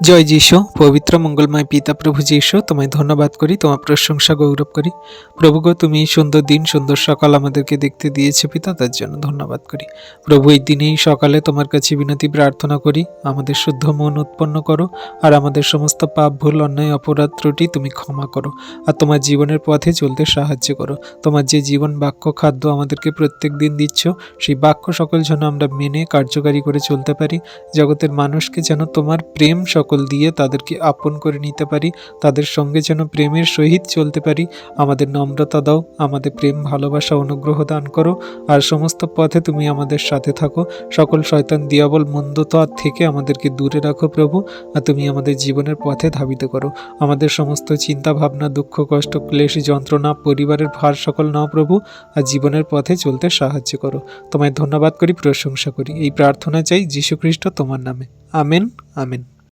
জয় যীশু। পবিত্র মঙ্গলময় পিতা প্রভু যীশু, তোমায় ধন্যবাদ করি, তোমার প্রশংসা গৌরব করি। প্রভু গো, তুমি এই সুন্দর দিন, সুন্দর সকাল আমাদেরকে দেখতে দিয়েছে পিতা, তার জন্য ধন্যবাদ করি। প্রভু, এই দিনেই সকালে তোমার কাছে বিনতি প্রার্থনা করি, আমাদের শুদ্ধ মন উৎপন্ন করো, আর আমাদের সমস্ত পাপ, ভুল, অন্যায়, অপরাধ, ত্রুটি তুমি ক্ষমা করো, আর তোমার জীবনের পথে চলতে সাহায্য করো। তোমার যে জীবন বাক্য খাদ্য আমাদেরকে প্রত্যেক দিন দিচ্ছ, সেই বাক্য সকল যেন আমরা মেনে কার্যকারী করে চলতে পারি। জগতের মানুষকে যেন তোমার প্রেম সকল দিয়ে তাদেরকে আপন করে নিতে পারি, তাদের সঙ্গে যেন প্রেমের সহিত চলতে পারি। আমাদের নম্রতা দাও, আমাদের প্রেম, ভালোবাসা, অনুগ্রহ দান করো, আর সমস্ত পথে তুমি আমাদের সাথে থাকো। সকল শয়তান, দিয়াবল, মন্দতা থেকে আমাদেরকে দূরে রাখো প্রভু, আর তুমি আমাদের জীবনের পথে ধাবিত করো। আমাদের সমস্ত চিন্তা ভাবনা, দুঃখ, কষ্ট, ক্লেশ, যন্ত্রণা, পরিবারের ভার সকল নাও প্রভু, আর জীবনের পথে চলতে সাহায্য করো। তোমায় ধন্যবাদ করি, প্রশংসা করি। এই প্রার্থনা চাই যীশু খ্রিস্ট তোমার নামে। Amen, amen.